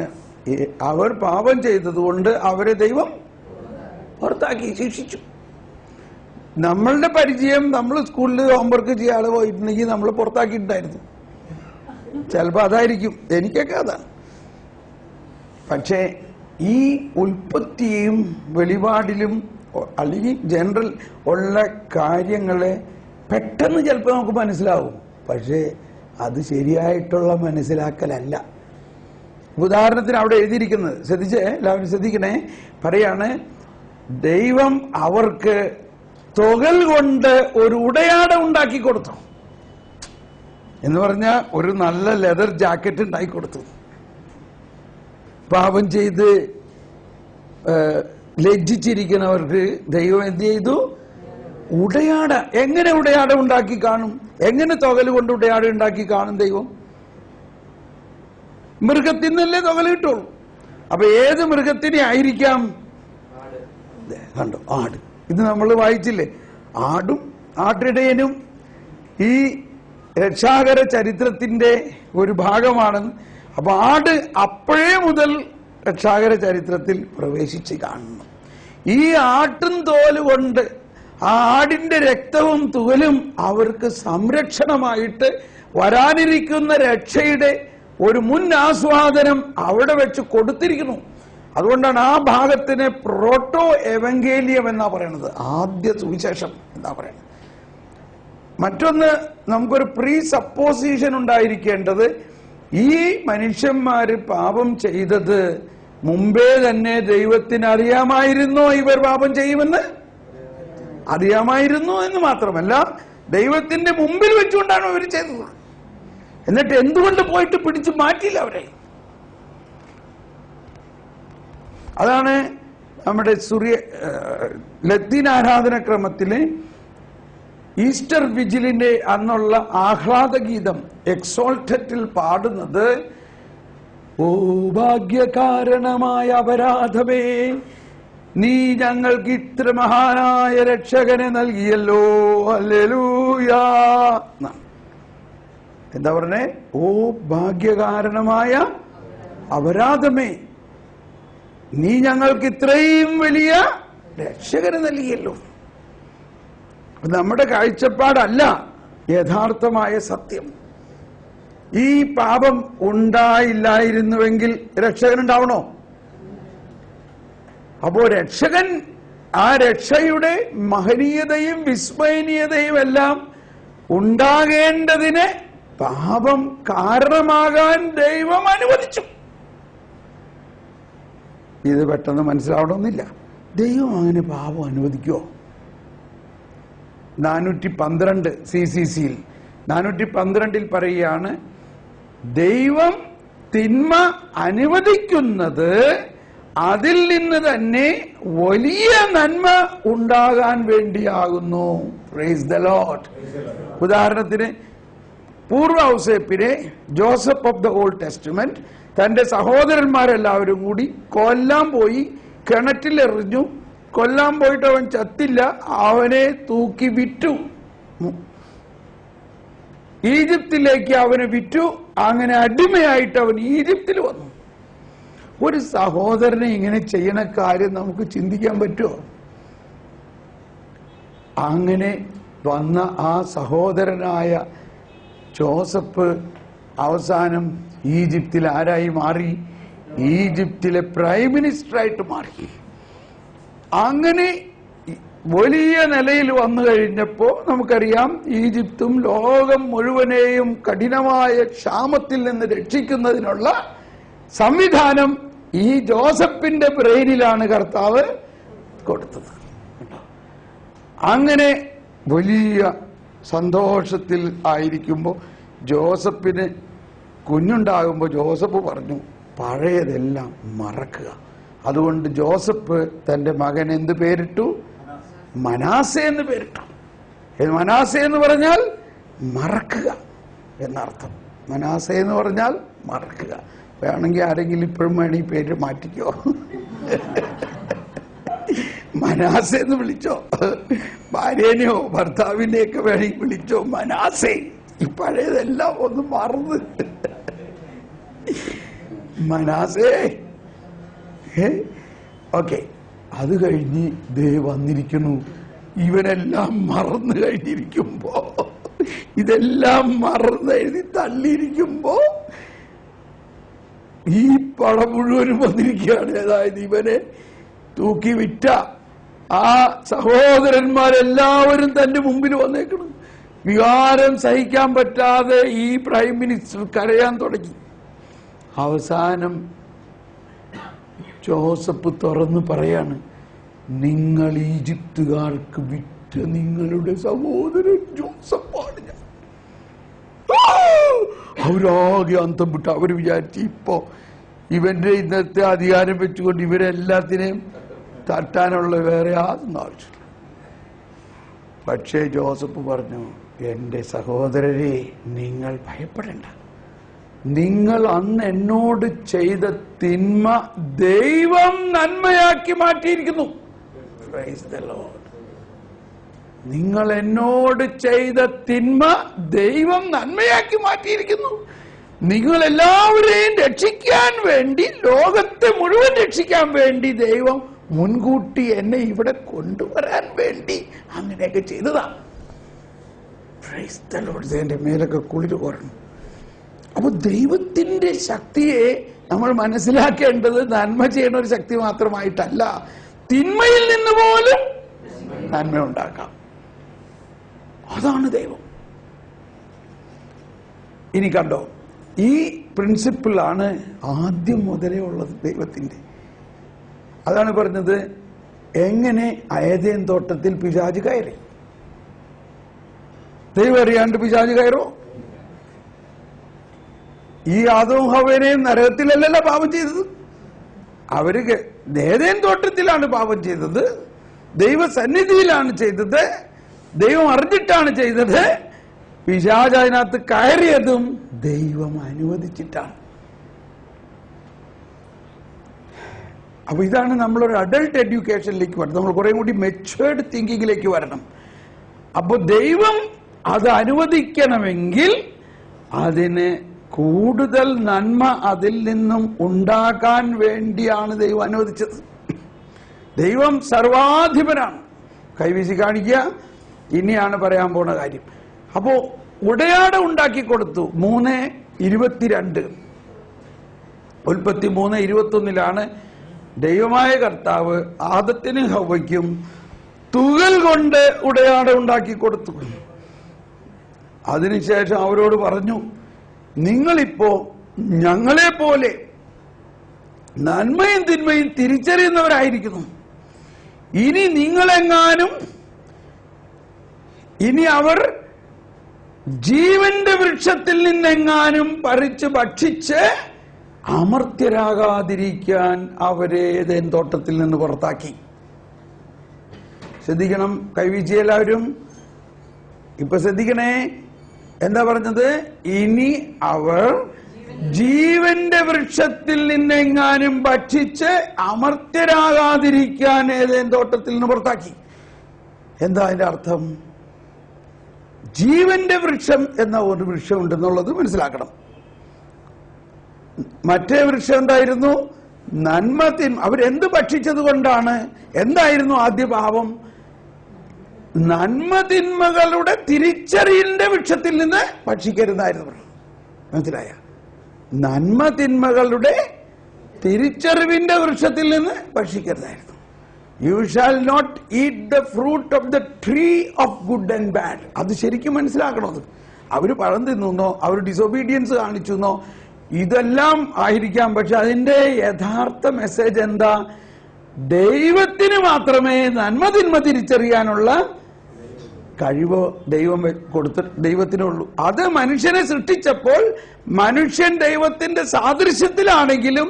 അവർ പാപം ചെയ്തതുകൊണ്ട് അവരെ ദൈവം പുറത്താക്കി, ശിക്ഷിച്ചു. നമ്മളുടെ പരിചയം, നമ്മൾ സ്കൂളിൽ ഹോംവർക്ക് ചെയ്യാതെ പോയിട്ടുണ്ടെങ്കിൽ നമ്മൾ പുറത്താക്കിയിട്ടുണ്ടായിരുന്നു. ചിലപ്പോൾ അതായിരിക്കും, എനിക്കൊക്കെ അതാണ്. പക്ഷേ ഈ ഉൽപ്പത്തിയും വെളിപാടിലും അല്ലെങ്കിൽ ജനറൽ ഉള്ള കാര്യങ്ങളെ പെട്ടെന്ന് ചിലപ്പോൾ നമുക്ക് മനസ്സിലാവും, പക്ഷേ അത് ശരിയായിട്ടുള്ള മനസ്സിലാക്കലല്ല. ഉദാഹരണത്തിന് അവിടെ എഴുതിയിരിക്കുന്നത് ശ്രദ്ധിച്ചേ, എല്ലാവരും ശ്രദ്ധിക്കണേ. പറയാണ്, ദൈവം അവർക്ക് തുകൽ കൊണ്ട് ഒരു ഉടയാട ഉണ്ടാക്കി കൊടുത്തു എന്ന് പറഞ്ഞാൽ ഒരു നല്ല ലെതർ ജാക്കറ്റ് ഉണ്ടാക്കി കൊടുത്തു. പാപം ചെയ്ത് ലജ്ജിച്ചിരിക്കുന്നവർക്ക് ദൈവം എന്ത് ചെയ്തു? ഉടയാട. എങ്ങനെ ഉടയാട ഉണ്ടാക്കി കാണും? എങ്ങനെ തുകൽ കൊണ്ട് ഉടയാട ഉണ്ടാക്കി കാണും ദൈവം? മൃഗത്തിൽ നിന്നല്ലേ തുകൽ കിട്ടുള്ളൂ. അപ്പൊ ഏത് മൃഗത്തിനെ ആയിരിക്കാം? കണ്ടോ, ആട്. ഇത് നമ്മൾ വായിച്ചില്ലേ? ആടും ആട്ടിടയനും ഈ രക്ഷാകര ചരിത്രത്തിന്റെ ഒരു ഭാഗമാണ്. അപ്പൊ ആട് അപ്പോഴേ മുതൽ രക്ഷാകര ചരിത്രത്തിൽ പ്രവേശിച്ച് കാണുന്നു. ഈ ആട്ടും തോല് കൊണ്ട്, ആ ആടിന്റെ രക്തവും തുകലും അവർക്ക് സംരക്ഷണമായിട്ട് വരാനിരിക്കുന്ന രക്ഷയുടെ ഒരു മുൻ ആസ്വാദനം അവിടെ വെച്ച് കൊടുത്തിരിക്കുന്നു. അതുകൊണ്ടാണ് ആ ഭാഗത്തിന് പ്രോട്ടോ എവങ്കേലിയം എന്നാ പറയുന്നത്, ആദ്യ സുവിശേഷം എന്നാ പറയുന്നത്. മറ്റൊന്ന്, നമുക്കൊരു പ്രീ സപ്പോസിഷൻ ഉണ്ടായിരിക്കേണ്ടത്, ഈ മനുഷ്യന്മാര് പാപം ചെയ്തത് മുമ്പേ തന്നെ ദൈവത്തിന് അറിയാമായിരുന്നോ ഇവർ പാപം ചെയ്യുമെന്ന്? അറിയാമായിരുന്നു എന്ന് മാത്രമല്ല, ദൈവത്തിന്റെ മുമ്പിൽ വെച്ചുകൊണ്ടാണ് ഇവർ ചെയ്തത്. എന്നിട്ട് എന്തുകൊണ്ട് പോയിട്ട് പിടിച്ചു മാറ്റിയില്ല അവരെ? അതാണ് നമ്മുടെ ലത്തീൻ ആരാധനക്രമത്തില് ഈസ്റ്റർ വിജിലിന്റെ അന്നുള്ള ആഹ്ലാദ ഗീതം എക്സോൾട്ടറ്റിൽ പാടുന്നത്, ഓ ഭാഗ്യകാരണമായ അപരാധമേ, നീ ഞങ്ങൾക്ക് ഇത്ര മഹാനായ രക്ഷകനെ നൽകിയല്ലോ, ഹല്ലേലൂയാ. എന്താ പറഞ്ഞേ? ഓ ഭാഗ്യകാരണമായ അപരാധമേ, നീ ഞങ്ങൾക്ക് ഇത്രയും വലിയ രക്ഷകനെ നൽകിയല്ലോ. നമ്മുടെ കാഴ്ചപ്പാടല്ല യഥാർത്ഥമായ സത്യം. ഈ പാപം ഉണ്ടായില്ലായിരുന്നുവെങ്കിൽ രക്ഷകൻ ഉണ്ടാവണോ? അപ്പോ രക്ഷകൻ, ആ രക്ഷയുടെ മഹനീയതയും വിസ്മയനീയതയും എല്ലാം ഉണ്ടാകേണ്ടതിന് പാപം കാരണമാകാൻ ദൈവം അനുവദിച്ചു. ഇത് പെട്ടെന്ന് മനസ്സിലാവണമെന്നില്ല. ദൈവം അങ്ങനെ പാപം അനുവദിക്കുമോ? 412 CCCയിൽ 412 പറയുകയാണ്, ദൈവം തിന്മ അനുവദിക്കുന്നത് അതിൽ നിന്ന് തന്നെ വലിയ നന്മ ഉണ്ടാകാൻ വേണ്ടിയാകുന്നു. Praise the lord. ഉദാഹരണത്തിന് പൂർവ്വ ഔസേപ്പിനെ Joseph of the Old Testament തന്റെ സഹോദരന്മാരെല്ലാവരും കൂടി കൊല്ലാൻ പോയി. കിണറ്റിലെറിഞ്ഞു. കൊല്ലാൻ പോയിട്ട് അവൻ ചത്തില്ല, അവനെ തൂക്കി വിറ്റു. ഈജിപ്തിലേക്ക് അവനെ വിറ്റു. അങ്ങനെ അടിമയായിട്ട് അവൻ ഈജിപ്തിൽ വന്നു. ഒരു സഹോദരനെ ഇങ്ങനെ ചെയ്യണ കാര്യം നമുക്ക് ചിന്തിക്കാൻ പറ്റുമോ? അങ്ങനെ വന്ന ആ സഹോദരനായ ജോസഫ് അവസാനം ഈജിപ്തിൽ ആരായി മാറി? ഈജിപ്തിലെ പ്രൈം മിനിസ്റ്ററായിട്ട് മാറി. അങ്ങനെ വലിയ നിലയിൽ വന്നു കഴിഞ്ഞപ്പോ നമുക്കറിയാം, ഈജിപ്തും ലോകം മുഴുവനെയും കഠിനമായ ക്ഷാമത്തിൽ നിന്ന് രക്ഷിക്കുന്നതിനുള്ള സംവിധാനം ഈ ജോസഫിന്റെ ബ്രെയിനിലാണ് കർത്താവ് കൊടുത്തത്. അങ്ങനെ വലിയ സന്തോഷത്തിൽ ആയിരിക്കുമ്പോൾ ജോസഫിന് കുഞ്ഞുണ്ടാകുമ്പോൾ ജോസഫ് പറഞ്ഞു, പഴയതെല്ലാം മറക്കുക. അതുകൊണ്ട് ജോസഫ് തന്റെ മകൻ എന്ത് പേരിട്ടു? മനാസെ എന്ന് പേരിട്ടു. മനാസെ എന്ന് പറഞ്ഞാൽ മറക്കുക എന്നർത്ഥം. മനാസെ എന്ന് പറഞ്ഞാൽ മറക്കുക. വേണമെങ്കിൽ ആരെങ്കിലും ഇപ്പോഴും വേണം ഈ പേര് മാറ്റിക്കോ. മനാസെ എന്ന് വിളിച്ചോ, ഭാര്യേനെയോ ഭർത്താവിനെയൊക്കെ വേണമെങ്കിൽ വിളിച്ചോ മനാസെ. ഈ പഴയതെല്ലാം ഒന്ന് മറന്ന് മനാസേ. ഓക്കെ, അത് കഴിഞ്ഞ് ദേ വന്നിരിക്കുന്നു. ഇവനെല്ലാം മറന്നു കഴിഞ്ഞിരിക്കുമ്പോ, ഇതെല്ലാം മറന്നെഴുതി തള്ളിയിരിക്കുമ്പോ ഈ പണം മുഴുവനും വന്നിരിക്കുകയാണ്. അതായത് ഇവനെ തൂക്കി വിറ്റ ആ സഹോദരന്മാരെല്ലാവരും തന്റെ മുമ്പിൽ വന്നേക്കണം. വികാരം സഹിക്കാൻ പറ്റാതെ ഈ പ്രൈം മിനിസ്റ്റർ കരയാൻ തുടങ്ങി. അവസാനം ജോസഫ് തുറന്നു പറയാണ്, നിങ്ങൾ ഈജിപ്തുകാർക്ക് വിറ്റ നിങ്ങളുടെ സഹോദരൻ ജോസഫാണ് ഞാൻ. അവരാകെ അന്തം വിട്ടു. അവർ വിചാരിച്ചു ഇപ്പോ ഇവന്റെ ഇന്നത്തെ അധികാരം വെച്ചുകൊണ്ട് ഇവരെല്ലാത്തിനെയും തട്ടാനുള്ള വേറെ യാതൊന്നും ആവശ്യമില്ല. പക്ഷേ ജോസഫ് പറഞ്ഞു, എന്റെ സഹോദരരെ, നിങ്ങൾ ഭയപ്പെടേണ്ട. നിങ്ങൾ അന്ന് എന്നോട് ചെയ്ത തിന്മ ദൈവം നന്മയാക്കി മാറ്റിയിരിക്കുന്നു. Praise the Lord. നിങ്ങൾ എന്നോട് ചെയ്ത തിന്മ ദൈവം നന്മയാക്കി മാറ്റിയിരിക്കുന്നു. നിങ്ങൾ എല്ലാവരെയും രക്ഷിക്കാൻ വേണ്ടി, ലോകത്തെ മുഴുവൻ രക്ഷിക്കാൻ വേണ്ടി ദൈവം മുൻകൂട്ടി എന്നെ ഇവിടെ കൊണ്ടുവരാൻ വേണ്ടി അങ്ങനെയൊക്കെ ചെയ്തതാണ്. Praise the Lord. എന്റെ മേലൊക്കെ കുളിര് കോരണം. അപ്പൊ ദൈവത്തിന്റെ ശക്തിയെ നമ്മൾ മനസ്സിലാക്കേണ്ടത് നന്മ ചെയ്യുന്ന ഒരു ശക്തി മാത്രമായിട്ടല്ല, തിന്മയിൽ നിന്ന് പോലും നന്മ ഉണ്ടാക്കാം. അതാണ് ദൈവം. ഇനി കണ്ടോ, ഈ പ്രിൻസിപ്പിളാണ് ആദ്യം മുതലേ ഉള്ളത് ദൈവത്തിന്റെ. അതാണ് പറഞ്ഞത്, എങ്ങനെ ഏദെൻ തോട്ടത്തിൽ പിശാച് കയറി? ദൈവം അറിയാണ്ട് പിശാച് കയറോ? ഈ ആദവും ഹവ്വയെയും നരകത്തിലല്ലല്ലോ പാപം ചെയ്തത്. അവര് ഏദെൻ തോട്ടത്തിലാണ് പാപം ചെയ്തത്, ദൈവസന്നിധിയിലാണ് ചെയ്തത്, ദൈവം അറിഞ്ഞിട്ടാണ് ചെയ്തത്. പിശാച് അതിനകത്ത് കയറിയതും ദൈവം അനുവദിച്ചിട്ടാണ്. അപ്പൊ ഇതാണ് നമ്മളൊരു അഡൾട്ട് എഡ്യൂക്കേഷനിലേക്ക് വരണം. നമ്മൾ കുറെ കൂടി മെച്വേർഡ് തിങ്കിങ്ങിലേക്ക് വരണം. അപ്പൊ ദൈവം അത് അനുവദിക്കണമെങ്കിൽ അതിന് കൂടുതൽ നന്മ അതിൽ നിന്നും ഉണ്ടാക്കാൻ വേണ്ടിയാണ് ദൈവം അനുവദിച്ചത്. ദൈവം സർവാധിപനാണ്. കൈവീശി കാണിക്കുക, ഇനിയാണ് പറയാൻ പോണ കാര്യം. അപ്പോ ഉടയാട ഉണ്ടാക്കി കൊടുത്തു. 3:22 ഉൽപ്പത്തി 3:21 ദൈവമായ കർത്താവ് ആദത്തിനും ഹവ്വയ്ക്കും തുകൽ കൊണ്ട് ഉടയാട ഉണ്ടാക്കി കൊടുത്തു. അതിനുശേഷം അവരോട് പറഞ്ഞു, നിങ്ങളിപ്പോ ഞങ്ങളെ പോലെ നന്മയും തിന്മയും തിരിച്ചറിയുന്നവരായിരിക്കുന്നു. ഇനി നിങ്ങളെങ്ങാനും അവർ ജീവന്റെ വൃക്ഷത്തിൽ നിന്നെങ്ങാനും പറിച്ച് ഭക്ഷിച്ച് അമർത്യരാകാതിരിക്കാൻ അവരെ ഏദെൻ തോട്ടത്തിൽ നിന്ന് പുറത്താക്കി. ശ്രദ്ധിക്കണം, കൈവീശി എല്ലാവരും. ഇപ്പൊ ശ്രദ്ധിക്കണേ, എന്താ പറഞ്ഞത്? ഇനി അവർ ജീവന്റെ വൃക്ഷത്തിൽ നിന്നെങ്ങാനും ഭക്ഷിച്ച് അമർത്യരാകാതിരിക്കാൻ ഏദെൻ തോട്ടത്തിൽ നിന്ന് പുറത്താക്കി. എന്താ അതിന്റെ അർത്ഥം? ജീവന്റെ വൃക്ഷം എന്ന ഒരു വൃക്ഷം ഉണ്ടെന്നുള്ളത് മനസ്സിലാക്കണം. മറ്റേ വൃക്ഷം എന്തായിരുന്നു? നന്മ തിന്മ. അവരെന്ത് ഭക്ഷിച്ചത് കൊണ്ടാണ്? എന്തായിരുന്നു ആദ്യ പാപം? നന്മ തിന്മകളുടെ തിരിച്ചറിയലിന്റെ വൃക്ഷത്തിൽ നിന്ന് ഭക്ഷിക്കരുതായിരുന്നു. മനസ്സിലായ? നന്മ തിന്മകളുടെ തിരിച്ചറിവിന്റെ വൃക്ഷത്തിൽ നിന്ന് ഭക്ഷിക്കരുതായിരുന്നു. You shall not eat the fruit of the tree of good and bad. അത് ശരിക്കും മനസ്സിലാക്കണത്. അവര് പഴം തിന്നോ, അവർ ഡിസൊബീഡിയൻസ് കാണിച്ചെന്നോ, ഇതെല്ലാം ആയിരിക്കാം. പക്ഷെ അതിന്റെ യഥാർത്ഥ മെസ്സേജ് എന്താ? ദൈവത്തിന് മാത്രമേ നന്മ തിന്മ തിരിച്ചറിയാനുള്ള കഴിവ് ദൈവത്തിനുള്ളൂ. അത് മനുഷ്യനെ സൃഷ്ടിച്ചപ്പോൾ മനുഷ്യൻ ദൈവത്തിന്റെ സാദൃശ്യത്തിലാണെങ്കിലും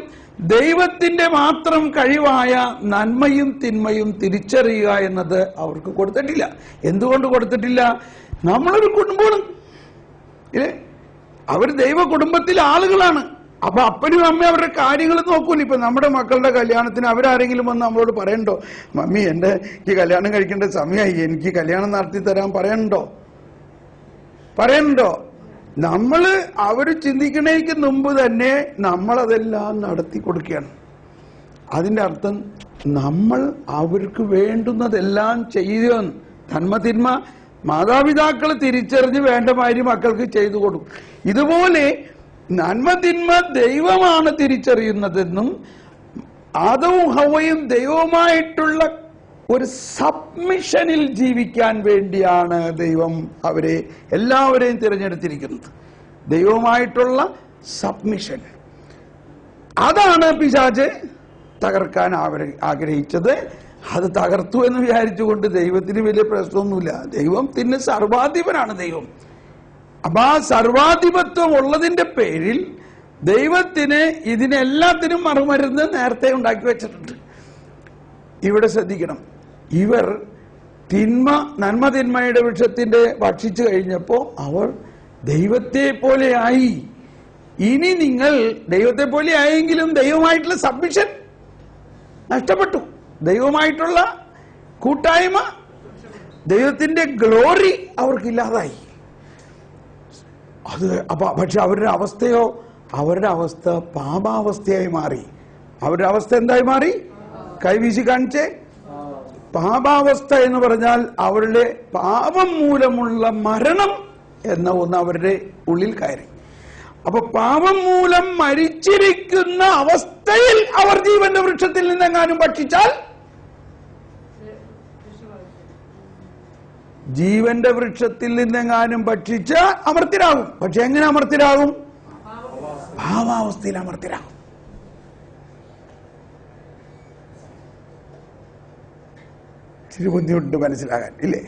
ദൈവത്തിന്റെ മാത്രം കഴിവായ നന്മയും തിന്മയും തിരിച്ചറിയുക എന്നത് അവർക്ക് കൊടുത്തിട്ടില്ല. എന്തുകൊണ്ട് കൊടുത്തിട്ടില്ല? നമ്മളൊരു കുടുംബമാണ്, ഇല്ലേ? അവർ ദൈവ കുടുംബത്തിലെ ആളുകളാണ്. അപ്പൊ അപ്പനും അമ്മയും അവരുടെ കാര്യങ്ങൾ നോക്കൂല. ഇപ്പൊ നമ്മുടെ മക്കളുടെ കല്യാണത്തിന് അവരാരെങ്കിലും വന്ന് നമ്മളോട് പറയണ്ടോ, മമ്മി എനിക്ക് കല്യാണം കഴിക്കേണ്ട സമയമായി, എനിക്ക് കല്യാണം നടത്തി തരാൻ പറയണ്ടോ? നമ്മള് അവര് ചിന്തിക്കണേക്ക് മുമ്പ് തന്നെ നമ്മളതെല്ലാം നടത്തി കൊടുക്കുകയാണ്. അതിന്റെ അർത്ഥം നമ്മൾ അവർക്ക് വേണ്ടുന്നതെല്ലാം ചെയ്യുക. നന്മ തിന്മ മാതാപിതാക്കൾ തിരിച്ചറിഞ്ഞ് വേണ്ട മാതിരി മക്കൾക്ക് ചെയ്തു കൊടുക്കും. ഇതുപോലെ നന്മ തിന്മ ദൈവമാണ് തിരിച്ചറിയുന്നതെന്നും ആദവും ഹവ്വയും ദൈവവുമായിട്ടുള്ള ഒരു സബ്മിഷനിൽ ജീവിക്കാൻ വേണ്ടിയാണ് ദൈവം അവരെ എല്ലാവരെയും തിരഞ്ഞെടുത്തിരിക്കുന്നത്. ദൈവവുമായിട്ടുള്ള സബ്മിഷൻ, അതാണ് പിശാച് തകർക്കാൻ ആഗ്രഹിച്ചത്. അത് തകർത്തു എന്ന് വിചാരിച്ചുകൊണ്ട് ദൈവത്തിന് വലിയ പ്രശ്നമൊന്നുമില്ല. ദൈവത്തിന് സർവാധിപനാണ് ദൈവം. അപ്പൊ ആ സർവാധിപത്വം ഉള്ളതിന്റെ പേരിൽ ദൈവത്തിന് ഇതിനെല്ലാത്തിനും മറുമരുന്ന് നേരത്തെ ഉണ്ടാക്കി വെച്ചിട്ടുണ്ട്. ഇവിടെ ശ്രദ്ധിക്കണം, ഇവർ നന്മ തിന്മയുടെ വൃക്ഷത്തിന്റെ ഭക്ഷിച്ചു കഴിഞ്ഞപ്പോ അവർ ദൈവത്തെ പോലെയായി. ഇനി നിങ്ങൾ ദൈവത്തെ പോലെ ആയെങ്കിലും ദൈവമായിട്ടുള്ള സബ്മിഷൻ നഷ്ടപ്പെട്ടു. ദൈവമായിട്ടുള്ള കൂട്ടായ്മ, ദൈവത്തിന്റെ ഗ്ലോറി അവർക്കില്ലാതായി. പക്ഷെ അവരുടെ അവസ്ഥ പാപാവസ്ഥയായി മാറി. അവരുടെ അവസ്ഥ എന്തായി മാറി? കൈവീശി കാണിച്ചേ. പാപാവസ്ഥ എന്ന് പറഞ്ഞാൽ അവരുടെ പാപം മൂലമുള്ള മരണം എന്ന ഒന്ന് അവരുടെ ഉള്ളിൽ കയറി. അപ്പൊ പാപം മൂലം മരിച്ചിരിക്കുന്ന അവസ്ഥയിൽ അവർ ജീവന്റെ വൃക്ഷത്തിൽ നിന്നെങ്ങാനും ഭക്ഷിച്ചാൽ ജീവന്റെ വൃക്ഷത്തിൽ നിന്നെങ്ങാനും ഭക്ഷിച്ച് അമർത്യരാകും. പക്ഷെ എങ്ങനെ അമർത്യരാകും? ഭാവാവസ്ഥയിൽ അമർത്യരാകും. ഇച്ചിരി ബുദ്ധിമുട്ട് മനസ്സിലാകാൻ, ഇല്ലേ?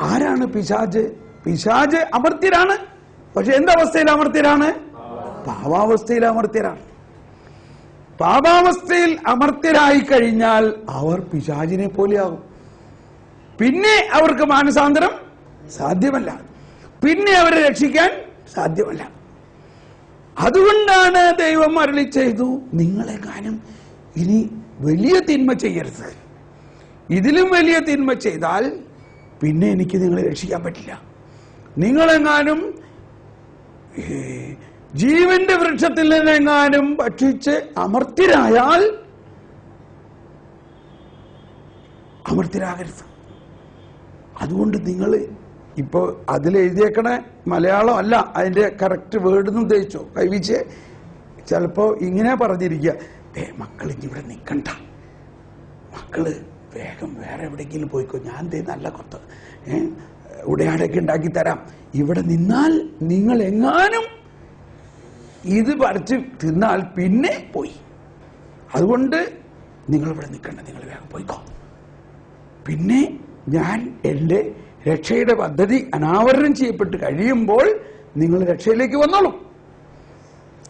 ആരാണ് പിശാച്? പിശാച് അമർത്യരാണ്. പക്ഷെ എന്തവസ്ഥയിൽ അമർത്യരാണ്? പാവാവസ്ഥയിൽ അമർത്യരാണ്. പാപാവസ്ഥയിൽ അമർത്യരായി കഴിഞ്ഞാൽ അവർ പിശാചിനെ പോലെയാകും. പിന്നെ അവർക്ക് മാനസാന്തരം സാധ്യമല്ല. പിന്നെ അവരെ രക്ഷിക്കാൻ സാധ്യമല്ല. അതുകൊണ്ടാണ് ദൈവം അരുളി ചെയ്തു, നിങ്ങളെങ്ങാനും ഇനി വലിയ തിന്മ ചെയ്യരുത്. ഇതിലും വലിയ തിന്മ ചെയ്താൽ പിന്നെ എനിക്ക് നിങ്ങളെ രക്ഷിക്കാൻ പറ്റില്ല. നിങ്ങളെങ്ങാനും ജീവന്റെ വൃക്ഷത്തിൽ നിന്നെങ്ങാനും ഭക്ഷിച്ച് അമർത്യരായാൽ അമർത്യരാകരുത്. അതുകൊണ്ട് നിങ്ങൾ ഇപ്പോൾ അതിലെഴുതിയേക്കണ മലയാളം അല്ല, അതിന്റെ കറക്റ്റ് വേർഡ് ഉദ്ദേശിച്ചോ കൈവീച്ച്. ചിലപ്പോ ഇങ്ങനെ പറഞ്ഞിരിക്കുക, മക്കൾ ഇനി ഇവിടെ നിൽക്കണ്ട, മക്കള് വേഗം വേറെ എവിടെയെങ്കിലും പോയിക്കോ, ഞാൻ നല്ല കൊത്ത് ഉടയാടൊക്കെ ഉണ്ടാക്കി തരാം, ഇവിടെ നിന്നാൽ നിങ്ങൾ എങ്ങാനും ഇത് പറിച്ച് തിന്നാൽ പിന്നെ പോയി, അതുകൊണ്ട് നിങ്ങൾ ഇവിടെ നിൽക്കണ്ട, നിങ്ങൾ വേഗം പോയിക്കോ. പിന്നെ ഞാൻ എൻ്റെ രക്ഷയുടെ പദ്ധതി അനാവരണം ചെയ്യപ്പെട്ട് കഴിയുമ്പോൾ നിങ്ങൾ രക്ഷയിലേക്ക് വന്നോളൂ,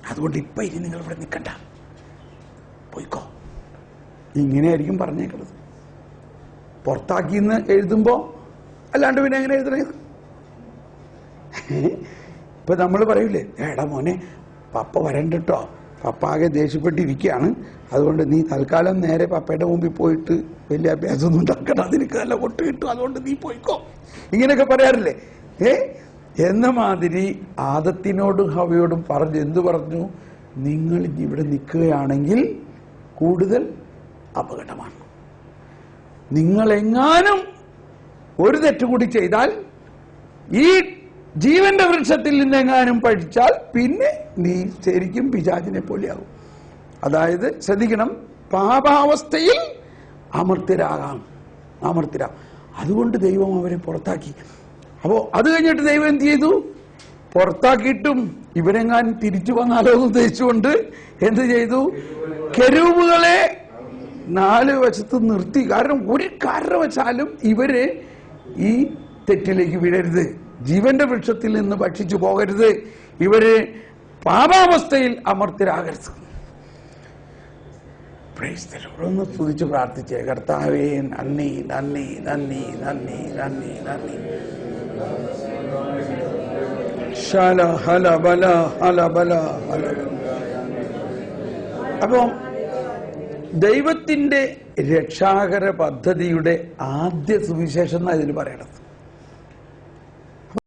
അതുകൊണ്ട് ഇപ്പൊ ഇനി നിങ്ങൾ ഇവിടെ നിൽക്കണ്ട, പോയിക്കോ. ഇങ്ങനെയായിരിക്കും പറഞ്ഞേക്കുന്നത്. പുറത്താക്കിന്ന് എഴുതുമ്പോ അല്ലാണ്ട് പിന്നെ എങ്ങനെ എഴുതണത്? ഇപ്പൊ നമ്മൾ പറയൂലേ, എടാ മോനെ പപ്പ വരണ്ടോ, പപ്പ ആകെ ദേഷ്യപ്പെട്ടിരിക്കുകയാണ്, അതുകൊണ്ട് നീ തൽക്കാലം നേരെ പപ്പയുടെ മുമ്പിൽ പോയിട്ട് വലിയ അഭ്യാസമൊന്നും ഉണ്ടാക്കണം, അതിനൊക്കെ നല്ല കൊട്ട് കിട്ടും, അതുകൊണ്ട് നീ പോയിക്കോ, ഇങ്ങനെയൊക്കെ പറയാറില്ലേ? എന്ന മാതിരി ആദത്തിനോടും ഹവയോടും പറഞ്ഞു. എന്തു പറഞ്ഞു? നിങ്ങൾ ഇവിടെ നിൽക്കുകയാണെങ്കിൽ കൂടുതൽ അപകടമാണ്. നിങ്ങളെങ്ങാനും ഒരു തെറ്റുകൂടി ചെയ്താൽ, ഈ ജീവന്റെ വൃക്ഷത്തിൽ നിന്നെങ്ങാനും പഠിച്ചാൽ പിന്നെ നീ ശരിക്കും പിശാചിനെ പോലെയാകും. അതായത് ശ്രദ്ധിക്കണം, പാപാവസ്ഥയിൽ അമർത്യരാകാം. അതുകൊണ്ട് ദൈവം അവരെ പുറത്താക്കി. അപ്പോ അത് കഴിഞ്ഞിട്ട് ദൈവം എന്ത് ചെയ്തു? പുറത്താക്കിയിട്ടും ഇവരെങ്ങാനും തിരിച്ചു വന്നാലോ എന്ന് ഉദ്ദേശിച്ചുകൊണ്ട് എന്ത് ചെയ്തു? കെരൂബുകളെ 4 വശത്ത് നിർത്തി. കാരണം ഒരു കാരണവശാലും ഇവര് ഈ തെറ്റിലേക്ക് വീഴരുത്, ജീവന്റെ വൃക്ഷത്തിൽ നിന്ന് ഭക്ഷിച്ചു പോകരുത്, ഇവര് പാപാവസ്ഥയിൽ അമർത്യരാകരുത്. ഒന്ന് സ്തുതിച്ച് പ്രാർത്ഥിച്ചേ, കർത്താവേ നന്ദി നന്ദി നന്ദി നന്ദി നന്ദി നന്ദി. അപ്പോ ദൈവത്തിന്റെ രക്ഷാകര പദ്ധതിയുടെ ആദ്യ സുവിശേഷം എന്നാ ഇതിൽ പറയണത്.